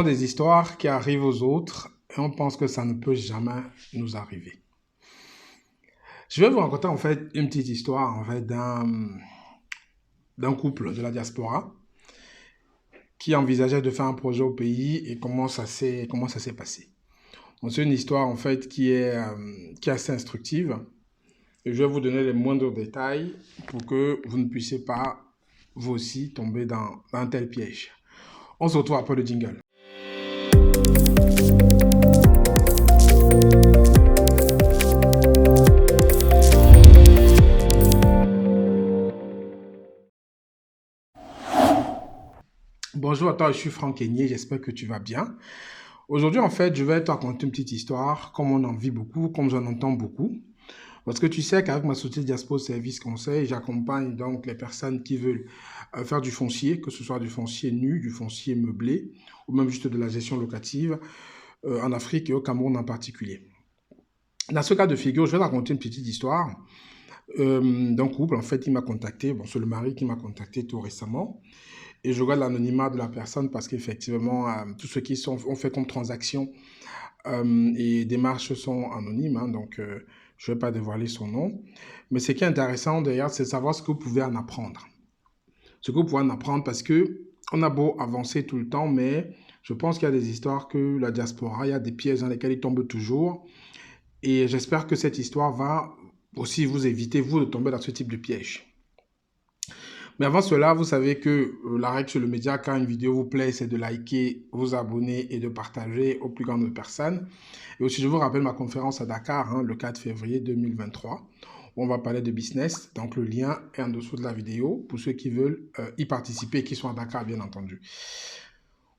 Des histoires qui arrivent aux autres et on pense que ça ne peut jamais nous arriver. Je vais vous raconter en fait une petite histoire en fait d'un couple de la diaspora qui envisageait de faire un projet au pays et comment ça s'est passé. Donc, c'est une histoire en fait qui est assez instructive et je vais vous donner les moindres détails pour que vous ne puissiez pas vous aussi tomber dans un tel piège. On se retrouve après le jingle. Bonjour à toi, je suis Franck Aigné, j'espère que tu vas bien. Aujourd'hui, en fait, je vais te raconter une petite histoire, comme on en vit beaucoup, comme j'en entends beaucoup. Parce que tu sais qu'avec ma société Diaspo Service Conseil, j'accompagne donc les personnes qui veulent faire du foncier, que ce soit du foncier nu, du foncier meublé, ou même juste de la gestion locative, en Afrique et au Cameroun en particulier. Dans ce cas de figure, je vais te raconter une petite histoire d'un couple. En fait, il m'a contacté, bon, c'est le mari qui m'a contacté tout récemment. Et je regarde l'anonymat de la personne parce qu'effectivement, tout ce qui ont fait comme transaction et démarches sont anonymes, hein, donc je ne vais pas dévoiler son nom. Mais ce qui est intéressant d'ailleurs, c'est de savoir ce que vous pouvez en apprendre. Ce que vous pouvez en apprendre parce que on a beau avancer tout le temps, mais je pense qu'il y a des histoires que la diaspora, il y a des pièges dans lesquels ils tombent toujours. Et j'espère que cette histoire va aussi vous éviter, vous, de tomber dans ce type de piège. Mais avant cela, vous savez que la règle sur le média, quand une vidéo vous plaît, c'est de liker, vous abonner et de partager au plus grand nombre de personnes. Et aussi, je vous rappelle ma conférence à Dakar, hein, le 4 février 2023, où on va parler de business. Donc, le lien est en dessous de la vidéo pour ceux qui veulent y participer et qui sont à Dakar, bien entendu.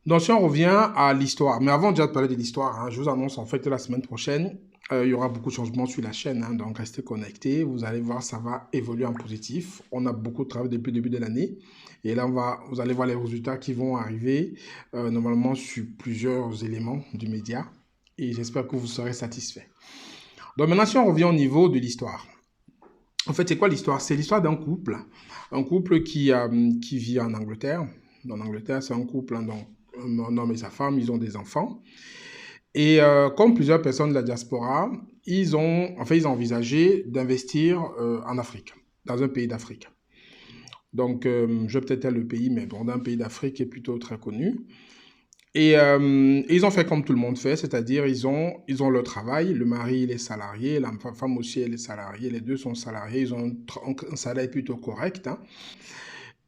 Donc, si on revient à l'histoire, mais avant déjà de parler de l'histoire, hein, je vous annonce en fait que la semaine prochaine, il y aura beaucoup de changements sur la chaîne, hein, donc restez connectés. Vous allez voir, ça va évoluer en positif. On a beaucoup de travail depuis le début de l'année. Et là, vous allez voir les résultats qui vont arriver, normalement sur plusieurs éléments du média. Et j'espère que vous serez satisfaits. Donc maintenant, si on revient au niveau de l'histoire. En fait, c'est quoi l'histoire? C'est l'histoire d'un couple. Un couple qui vit en Angleterre. En Angleterre, c'est un couple, hein, donc un homme et sa femme, ils ont des enfants. Et comme plusieurs personnes de la diaspora, ils ont envisagé d'investir en Afrique, dans un pays d'Afrique. Donc, je vais peut-être dire le pays, mais bon, d'un pays d'Afrique qui est plutôt très connu. Et ils ont fait comme tout le monde fait, c'est-à-dire ils ont leur travail, le mari il est salarié, la femme aussi elle est salariée, les deux sont salariés, ils ont un salaire plutôt correct, hein.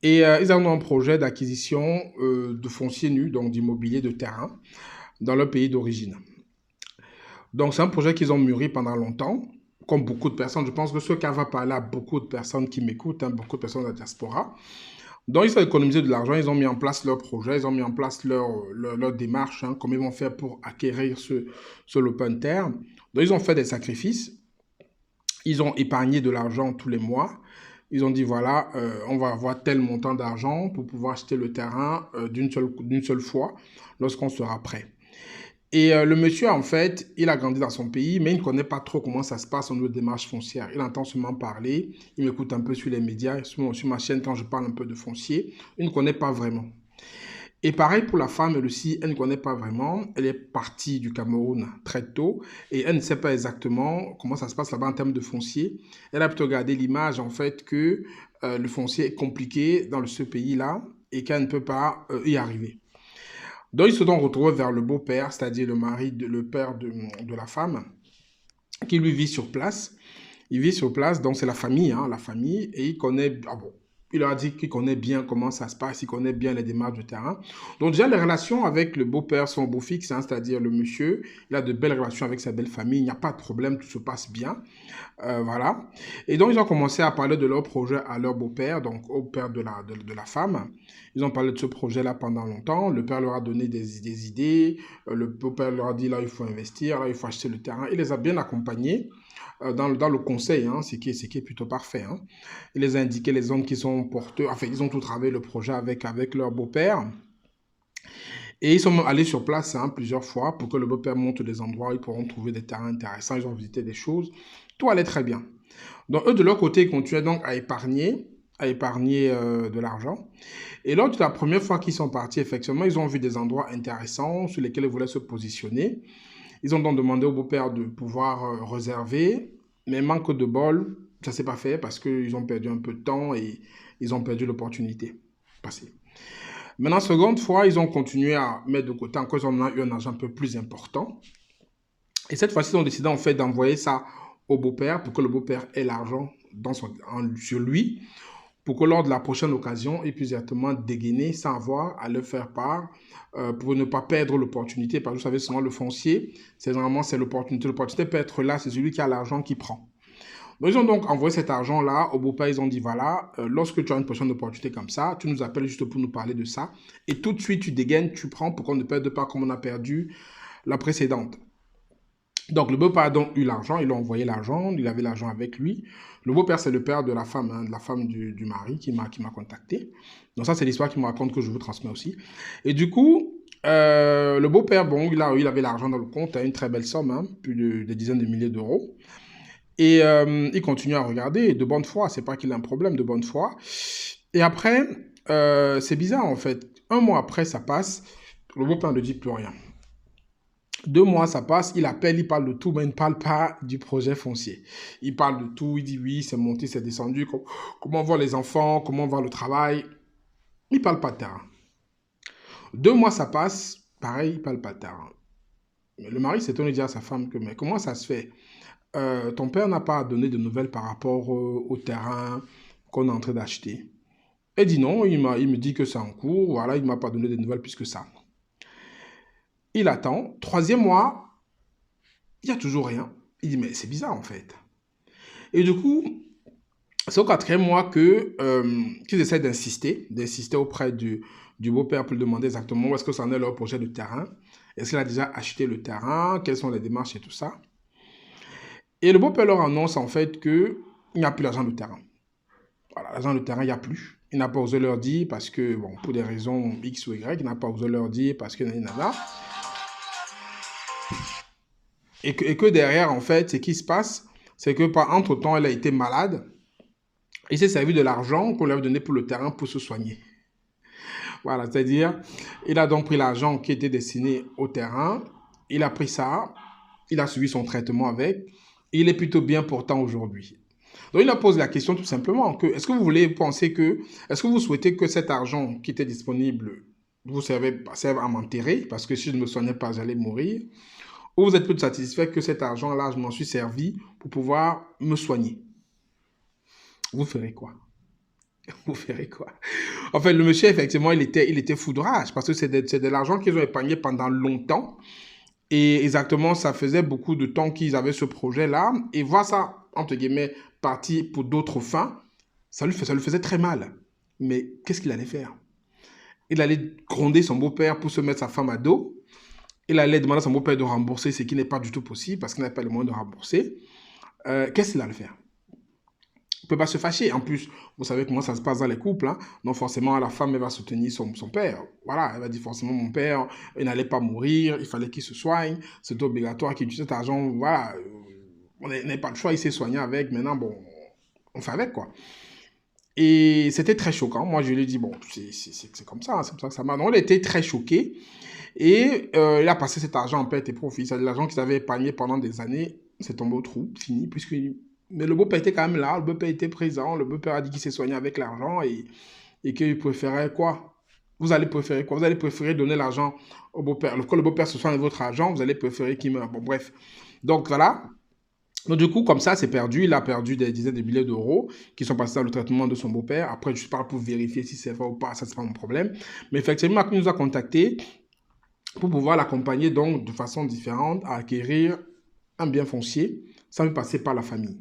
Et ils ont un projet d'acquisition de foncier nu, donc d'immobilier de terrain, dans leur pays d'origine. Donc, c'est un projet qu'ils ont mûri pendant longtemps, comme beaucoup de personnes. Je pense que ce cas va parler à beaucoup de personnes qui m'écoutent, hein, beaucoup de personnes de la diaspora. Donc, ils ont économisé de l'argent, ils ont mis en place leur projet, ils ont mis en place leur démarche, hein, comment ils vont faire pour acquérir ce lopin de terre. Donc, ils ont fait des sacrifices, ils ont épargné de l'argent tous les mois. Ils ont dit, voilà, on va avoir tel montant d'argent pour pouvoir acheter le terrain d'une seule fois lorsqu'on sera prêt. Et le monsieur, en fait, il a grandi dans son pays, mais il ne connaît pas trop comment ça se passe au niveau de démarche foncière. Il entend seulement parler, il m'écoute un peu sur les médias, sur ma chaîne quand je parle un peu de foncier. Il ne connaît pas vraiment. Et pareil pour la femme, elle aussi, elle ne connaît pas vraiment. Elle est partie du Cameroun très tôt et elle ne sait pas exactement comment ça se passe là-bas en termes de foncier. Elle a plutôt gardé l'image, en fait, que le foncier est compliqué dans ce pays-là et qu'elle ne peut pas y arriver. Donc, ils se sont retrouvés vers le beau-père, c'est-à-dire le père de la femme, qui lui vit sur place. Il vit sur place, donc c'est la famille, et il connaît, il leur a dit qu'il connaît bien comment ça se passe, il connaît bien les démarches du terrain. Donc déjà, les relations avec le beau-père sont beau fixe, hein, c'est-à-dire le monsieur, il a de belles relations avec sa belle famille, il n'y a pas de problème, tout se passe bien. Voilà. Et donc, ils ont commencé à parler de leur projet à leur beau-père, donc au père de la femme. Ils ont parlé de ce projet-là pendant longtemps. Le père leur a donné des idées. Le beau-père leur a dit, là, il faut investir, là, il faut acheter le terrain. Il les a bien accompagnés dans le conseil, hein, ce qui est plutôt parfait, hein. Il les a indiqué les zones qui sont porteurs. Enfin, ils ont tout travaillé le projet avec leur beau-père. Et ils sont allés sur place, hein, plusieurs fois pour que le beau-père montre des endroits où ils pourront trouver des terrains intéressants. Ils ont visité des choses. Tout allait très bien. Donc, eux, de leur côté, ils continuaient donc à épargner à épargner de l'argent. Et lors de la première fois qu'ils sont partis, effectivement, ils ont vu des endroits intéressants sur lesquels ils voulaient se positionner. Ils ont donc demandé au beau-père de pouvoir réserver, mais manque de bol, ça ne s'est pas fait parce qu'ils ont perdu un peu de temps et ils ont perdu l'opportunité passée. Maintenant, seconde fois, ils ont continué à mettre de côté, encore ils ont eu un argent un peu plus important. Et cette fois-ci, ils ont décidé en fait d'envoyer ça au beau-père pour que le beau-père ait l'argent sur lui, pour que lors de la prochaine occasion, il puisse directement dégainer sans avoir à le faire part, pour ne pas perdre l'opportunité. Parce que vous savez, souvent le foncier, c'est généralement l'opportunité. L'opportunité peut être là, c'est celui qui a l'argent qui prend. Donc, ils ont donc envoyé cet argent-là au beau-père. Ils ont dit, voilà, lorsque tu as une prochaine opportunité comme ça, tu nous appelles juste pour nous parler de ça. Et tout de suite, tu dégaines, tu prends pour qu'on ne perde pas comme on a perdu la précédente. Donc, le beau-père a donc eu l'argent, il a envoyé l'argent, il avait l'argent avec lui. Le beau-père, c'est le père de la femme, de la femme du mari qui m'a contacté. Donc, ça, c'est l'histoire qu'il me raconte que je vous transmets aussi. Et du coup, le beau-père, bon, il avait l'argent dans le compte, une très belle somme, plus de des dizaines de milliers d'euros. Et il continue à regarder de bonne foi, c'est pas qu'il a un problème de bonne foi. Et après, c'est bizarre en fait. Un mois après, ça passe, le beau-père ne dit plus rien. 2 mois, ça passe, il appelle, il parle de tout, mais il ne parle pas du projet foncier. Il parle de tout, il dit oui, c'est monté, c'est descendu, comment on voit les enfants, comment on voit le travail. Il ne parle pas de terrain. 2 mois, ça passe, pareil, il ne parle pas de terrain. Mais le mari s'étonne et dit à sa femme que, mais comment ça se fait? Ton père n'a pas donné de nouvelles par rapport au terrain qu'on est en train d'acheter. Elle dit non, il me dit que c'est en cours, voilà, il ne m'a pas donné de nouvelles plus que ça. Il attend. 3e mois, il n'y a toujours rien. Il dit, mais c'est bizarre en fait. Et du coup, c'est au 4e mois qu'ils essaient d'insister auprès du beau-père pour lui demander exactement où est-ce que ça en est leur projet de terrain. Est-ce qu'il a déjà acheté le terrain? Quelles sont les démarches et tout ça? Et le beau-père leur annonce en fait qu'il n'y a plus d'argent de terrain. Voilà, l'argent de terrain, il n'y a plus. Il n'a pas osé leur dire parce que, bon, pour des raisons X ou Y, il n'a pas osé leur dire parce que nanana. Et que derrière, en fait, ce qui se passe, c'est que entre-temps, elle a été malade. Il s'est servi de l'argent qu'on lui avait donné pour le terrain pour se soigner. Voilà, c'est-à-dire, il a donc pris l'argent qui était destiné au terrain, il a pris ça, il a suivi son traitement avec, et il est plutôt bien portant aujourd'hui. Donc, il a posé la question tout simplement, est-ce que vous voulez penser est-ce que vous souhaitez que cet argent qui était disponible vous serve à m'enterrer, parce que si je ne me soignais pas, j'allais mourir, ou vous êtes plus satisfait que cet argent-là, je m'en suis servi pour pouvoir me soigner? Vous ferez quoi? Vous ferez quoi? En fait, le monsieur, effectivement, il était fou de rage parce que c'est de l'argent qu'ils ont épargné pendant longtemps. Et exactement, ça faisait beaucoup de temps qu'ils avaient ce projet-là. Et voir ça, entre guillemets, parti pour d'autres fins, ça lui faisait très mal. Mais qu'est-ce qu'il allait faire? Il allait gronder son beau-père pour se mettre sa femme à dos. Il allait demander à son beau-père de rembourser, ce qui n'est pas du tout possible parce qu'il n'avait pas les moyens de rembourser. Qu'est-ce qu'il allait faire? Il ne peut pas se fâcher. En plus, vous savez comment ça se passe dans les couples. Donc forcément, la femme, elle va soutenir son père. Voilà, elle va dire forcément, mon père, il n'allait pas mourir, il fallait qu'il se soigne, c'est obligatoire qu'il utilise cet argent. Voilà, on n'a pas le choix, il s'est soigné avec. Maintenant, bon, on fait avec, quoi. Et c'était très choquant. Moi, je lui ai dit, bon, c'est comme ça, c'est comme ça que ça marche. Donc, il était très choqué. Et il a passé cet argent en perte et profit. C'est l'argent qu'il avait épargné pendant des années. C'est tombé au trou, fini, mais le beau-père était quand même là, le beau-père était présent, le beau-père a dit qu'il s'est soigné avec l'argent et qu'il préférait quoi? Vous allez préférer quoi? Vous allez préférer donner l'argent au beau-père. Quand le beau-père se soigne de votre argent, vous allez préférer qu'il meure. Bon, bref. Donc, voilà. Donc, du coup, comme ça, c'est perdu. Il a perdu des dizaines de milliers d'euros qui sont passés dans le traitement de son beau-père. Après, je ne parle pour vérifier si c'est vrai ou pas, ça, c'est pas mon problème. Mais effectivement, il nous a contacté pour pouvoir l'accompagner donc de façon différente à acquérir un bien foncier sans lui passer par la famille.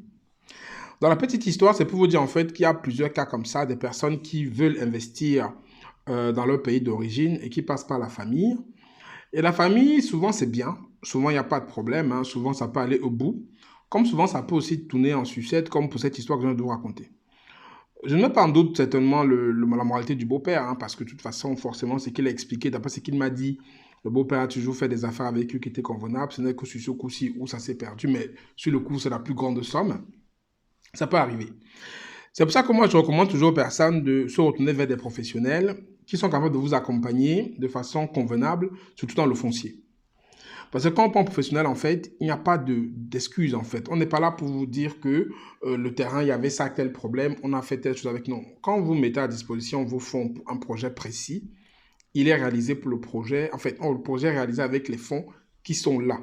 Dans la petite histoire, c'est pour vous dire en fait qu'il y a plusieurs cas comme ça, des personnes qui veulent investir dans leur pays d'origine et qui passent par la famille. Et la famille, souvent c'est bien, souvent il n'y a pas de problème, souvent ça peut aller au bout, comme souvent ça peut aussi tourner en sucette, comme pour cette histoire que je viens de vous raconter. Je ne mets pas en doute certainement la moralité du beau-père, parce que de toute façon, forcément, c'est qu'il a expliqué, d'après ce qu'il m'a dit, le beau-père a toujours fait des affaires avec lui qui étaient convenables, ce n'est que sur ce coup-ci où ça s'est perdu, mais sur le coup, c'est la plus grande somme. Ça peut arriver. C'est pour ça que moi, je recommande toujours aux personnes de se retourner vers des professionnels qui sont capables de vous accompagner de façon convenable, surtout dans le foncier. Parce que quand on prend professionnel, en fait, il n'y a pas d'excuses, en fait. On n'est pas là pour vous dire que le terrain, il y avait ça, tel problème, on a fait telle chose avec. Non. Quand vous mettez à disposition vos fonds pour un projet précis, il est réalisé pour le projet. En fait, le projet est réalisé avec les fonds qui sont là.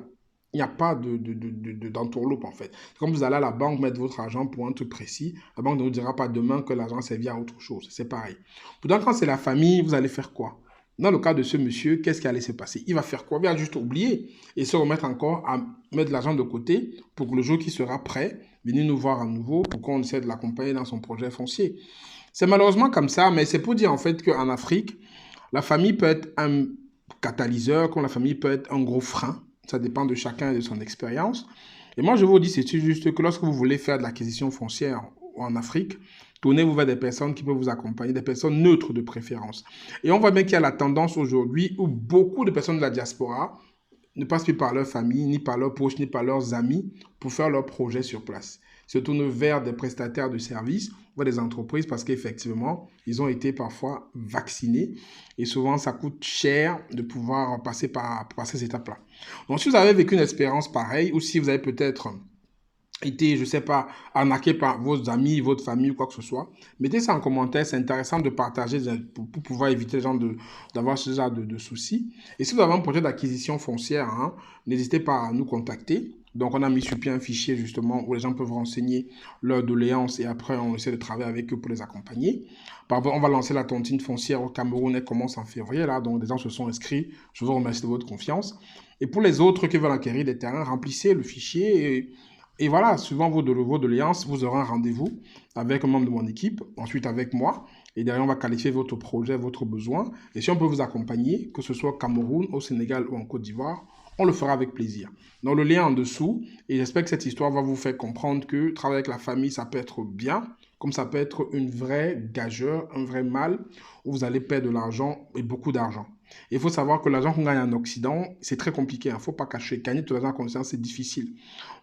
Il n'y a pas d'entourloupe, en fait. Comme vous allez à la banque mettre votre argent pour un truc précis, la banque ne vous dira pas demain que l'argent servira à autre chose. C'est pareil. Pourtant, quand c'est la famille, vous allez faire quoi? Dans le cas de ce monsieur, qu'est-ce qui allait se passer? Il va faire quoi? Il va juste oublier et se remettre encore à mettre de l'argent de côté pour que le jour qui sera prêt, venir nous voir à nouveau pour qu'on essaie de l'accompagner dans son projet foncier. C'est malheureusement comme ça, mais c'est pour dire en fait qu'en Afrique, la famille peut être un catalyseur, comme la famille peut être un gros frein. Ça dépend de chacun et de son expérience. Et moi, je vous dis, c'est juste que lorsque vous voulez faire de l'acquisition foncière en Afrique, tournez-vous vers des personnes qui peuvent vous accompagner, des personnes neutres de préférence. Et on voit bien qu'il y a la tendance aujourd'hui où beaucoup de personnes de la diaspora ne passent plus par leur famille, ni par leurs proches, ni par leurs amis pour faire leurs projets sur place. Ils se tournent vers des prestataires de services ou des entreprises parce qu'effectivement, ils ont été parfois vaccinés et souvent, ça coûte cher de pouvoir passer par ces étapes-là. Donc, si vous avez vécu une expérience pareille ou si vous avez peut-être été, je ne sais pas, arnaqué par vos amis, votre famille ou quoi que ce soit, mettez ça en commentaire. C'est intéressant de partager pour pouvoir éviter d'avoir ce genre de soucis. Et si vous avez un projet d'acquisition foncière, hein, n'hésitez pas à nous contacter. Donc, on a mis sur pied un fichier justement où les gens peuvent renseigner leurs doléances et après, on essaie de travailler avec eux pour les accompagner. Par exemple, on va lancer la tontine foncière au Cameroun. Elle commence en février, là. Donc, des gens se sont inscrits. Je vous remercie de votre confiance. Et pour les autres qui veulent acquérir des terrains, remplissez le fichier et voilà, suivant vos doléances, vous aurez un rendez-vous avec un membre de mon équipe, ensuite avec moi. Et derrière, on va qualifier votre projet, votre besoin. Et si on peut vous accompagner, que ce soit au Cameroun, au Sénégal ou en Côte d'Ivoire, on le fera avec plaisir. Donc, le lien en dessous. Et j'espère que cette histoire va vous faire comprendre que travailler avec la famille, ça peut être bien, comme ça peut être une vraie gageure, un vrai mal, où vous allez perdre de l'argent et beaucoup d'argent. Il faut savoir que l'argent qu'on gagne en Occident, c'est très compliqué. Il ne faut pas cacher. Gagner de l'argent comme ça, c'est difficile.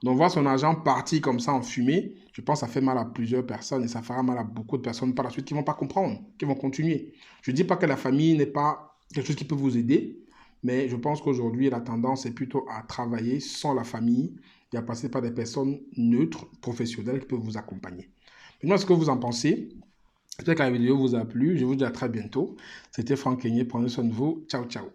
Donc, voir son argent partir comme ça en fumée, je pense que ça fait mal à plusieurs personnes et ça fera mal à beaucoup de personnes par la suite qui ne vont pas comprendre, qui vont continuer. Je ne dis pas que la famille n'est pas quelque chose qui peut vous aider, mais je pense qu'aujourd'hui, la tendance est plutôt à travailler sans la famille et à passer par des personnes neutres, professionnelles qui peuvent vous accompagner. Maintenant, ce que vous en pensez? J'espère que la vidéo vous a plu. Je vous dis à très bientôt. C'était Franck Kenyé. Prenez soin de vous. Ciao, ciao.